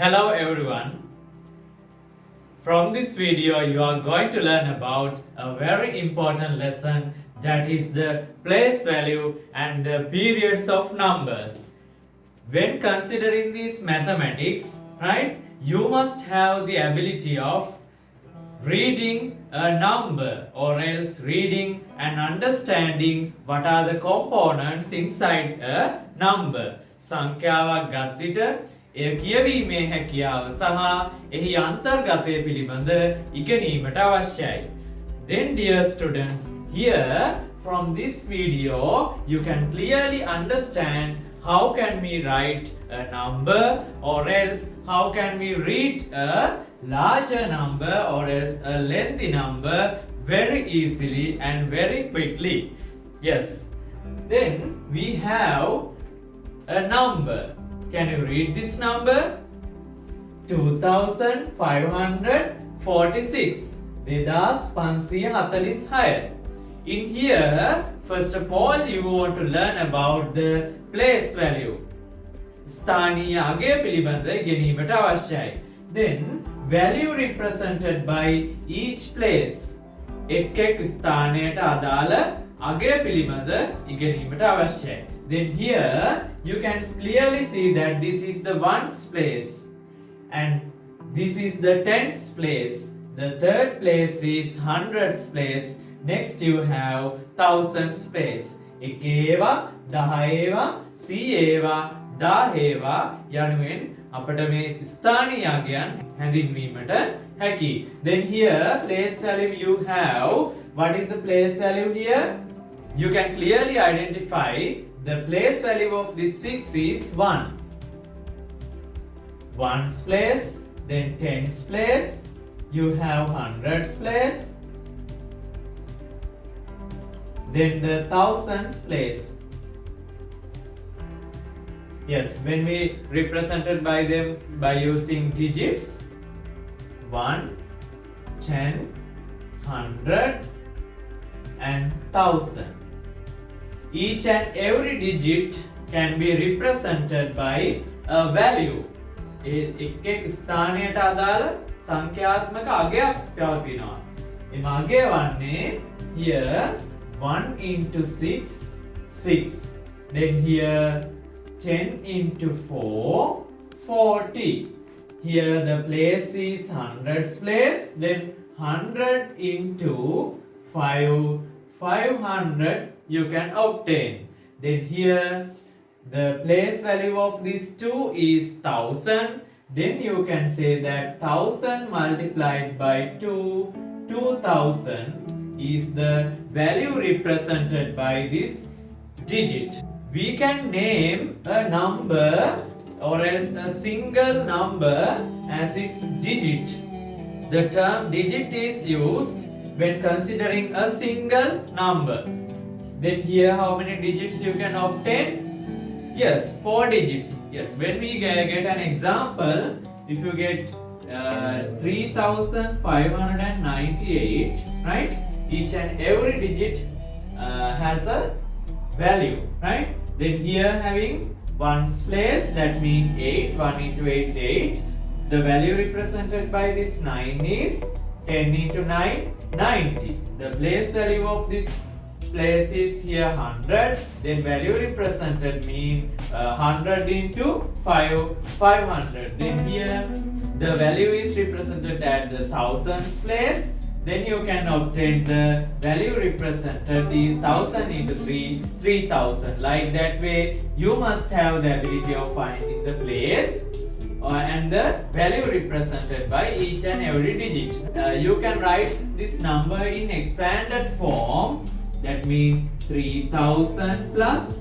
Hello everyone. From this video you are going to learn about a very important lesson, that is the place value and the periods of numbers. When considering these mathematics, right, you must have the ability of reading a number or else reading and understanding what are the components inside a number. සංඛ්‍යාවක් ගත් විට එය කියවීමේ හැකියාව සහ එහි අන්තර්ගතය පිළිබඳ ඉගෙනීමට අවශ්‍යයි. Then dear students, here from this video you can clearly understand how can we write a number or else how can we read a larger number or else a lengthy number very easily and very quickly. Yes. Then we have a number. Can you read this number? 2546. 2546. In here, first of all, you want to learn about the place value. ස්ථානීය අගය පිළිබඳ ඉගෙනීමට අවශ්‍යයි. Then, value represented by each place. එක් ස්ථානයට අදාළ අගය පිළිබඳ ඉගෙනීමට අවශ්‍යයි. Then here you can clearly see that this is the ones place and this is the tens place. The third place is hundreds place. Next you have thousands place. එකේවා, දහයේවා, සීයේවා, දාහේවා යනුවෙන් අපට මේ ස්ථානීය අගයන් හැඳින්වීමට හැකි. Then here place value you have. What is the place value here? You can clearly identify the place value of this 6 is 1. Ones place, then tens place, you have hundreds place, then the thousands place. Yes, when we represented by them by using digits 1, 10, 100 and 1000. Each and every digit can be represented by a value. එක් ස්ථානයට අදාළ සංඛ්‍යාත්මක අගයක් පවතිනවා. එම අගය වන්නේ here 1 into 6, 6. Then here 10 into 4, 40. Here the place is hundreds place. Then 100 into 5, 500 you can obtain. Then here the place value of these two is 1000. Then you can say that 1000 multiplied by 2, 2000 is the value represented by this digit. We can name a number or else a single number as its digit. The term digit is used when considering a single number. Then here how many digits you can obtain? Yes, 4 digits. Yes, when we get an example, if you get 3598, right? Each and every digit has a value, right? Then here having ones place, that means 8, 1 into 8, 8. The value represented by this 9 is 10 into 9, 90. The place value of this place is here 100. Then value represented mean 100 into 5, 500. Then here the value is represented at the thousands place. Then you can obtain the value represented is 1000 into 3, 3000. Like that way you must have the ability of finding the place and the value represented by each and every digit. You can write this number in expanded form. That means 3000 plus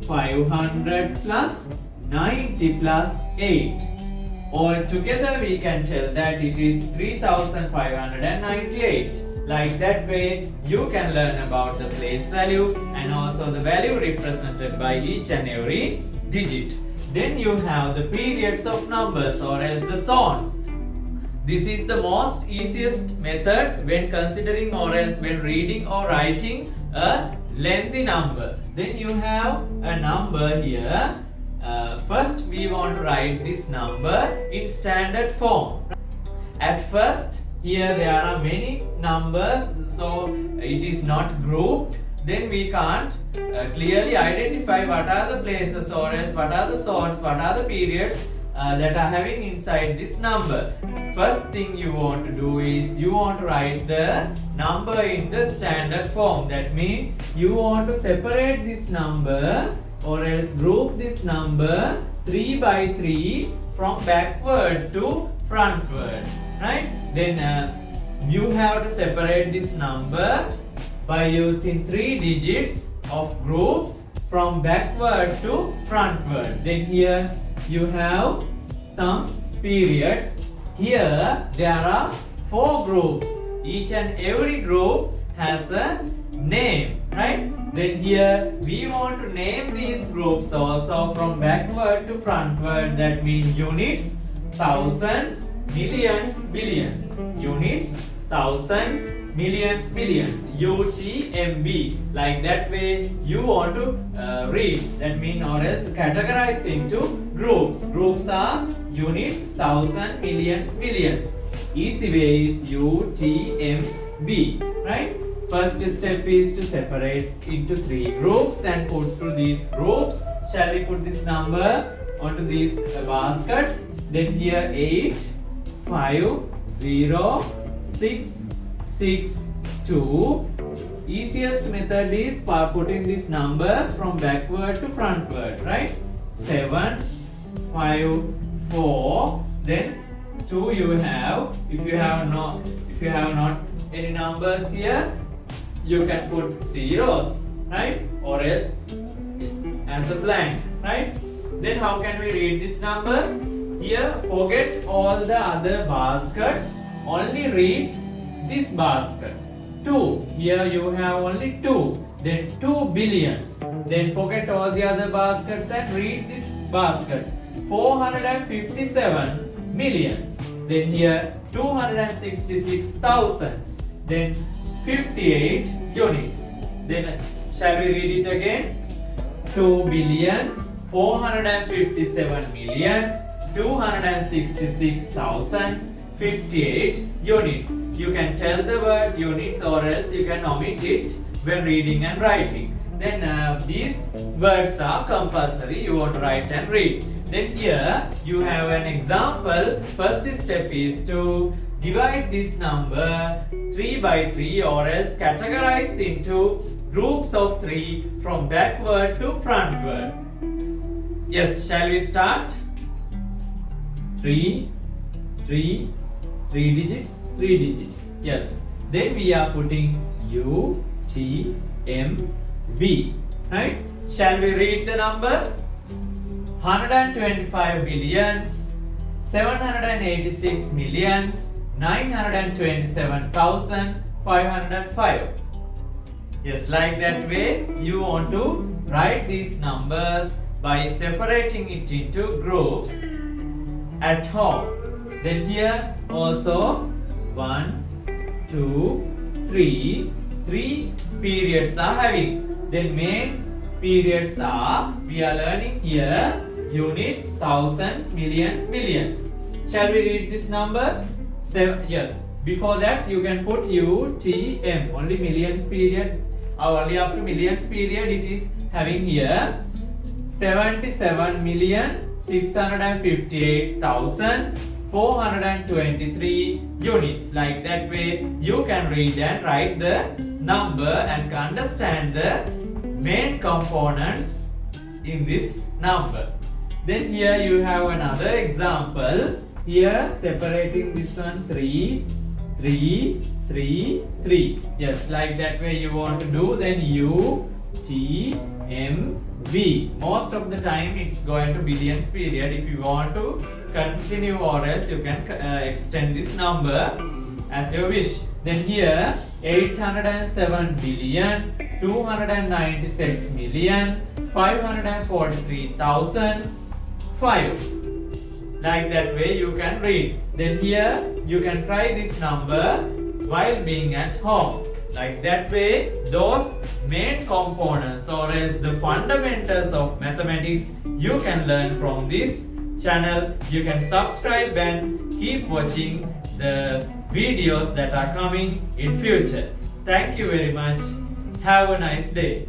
500 plus 90 plus 8. All together we can tell that it is 3598. Like that way you can learn about the place value and also the value represented by each and every digit. Then you have the periods of numbers or else the zones. This is the most easiest method when considering or else when reading or writing a lengthy number. Then you have a number here first we want to write this number in standard form. At first, here there are many numbers, so it is not grouped. Then we can't clearly identify what are the places or else what are the sorts, what are the periods that are having inside this number. First thing you want to do is you want to write the number in the standard form. That means you want to separate this number or else group this number 3 by 3 from backward to frontward, right? Then you have to separate this number by using 3 digits of groups from backward to frontward. Then here you have some periods. Here there are 4 groups. Each and every group has a name, right? Then here we want to name these groups also from backward to frontward. That means units, thousands, millions, billions. Units, thousands, millions, billions. UTMB. Like that way you want to read. That means or else categorize into groups. Groups are units, thousand, millions, billions. Easy way is UTMB. Right? First step is to separate into 3 groups and put to these groups. Shall we put this number onto these baskets? Then here 8, 5, 0, 6, 6, 2. Easiest method is putting these numbers from backward to frontward, right? 7, 5, 4. Then 2 you have. If you have not any numbers here, you can put zeros, right? Or else as a blank, right? Then how can we read this number? Here forget all the other baskets, only read this basket. 2. Here you have only 2. Then 2 billions. Then forget all the other baskets and read this basket. 457 millions. Then here 266 thousands. Then 58 units. Then shall we read it again? 2 billions, 457 millions, 266 thousands, 58 units. You can tell the word units or else you can omit it when reading and writing. Then these words are compulsory. You want to write and read. Then here you have an example. First step is to divide this number 3 by 3 or else categorize into groups of 3 from backward to frontward. Yes, shall we start? 3 digits, 3 digits. Yes. Then we are putting U, T, M, B. Right? Shall we read the number? 125 billions, 786 millions, 927,505. Yes, like that way you want to write these numbers by separating it into groups at home. Then here also 1, 2, 3 periods are having. Then main periods are, we are learning here, units, thousands, millions, billions. Shall we read this number? 7. Yes. Before that you can put UTM. Only millions period, or only up to millions period it is having here. 77,658,423 units. Like that way you can read and write the number and understand the main components in this number. Then here you have another example. Here separating this one 3. Yes, like that way you want to do. Then U, T, M, B. Most of the time it's going to billions period. If you want to continue or else you can extend this number as you wish. Then here 807 billion, 296 million, 543,005. Like that way you can read. Then here you can try this number while being at home. Like that way, those main components or as the fundamentals of mathematics you can learn from this channel. You can subscribe and keep watching the videos that are coming in future. Thank you very much. Have a nice day.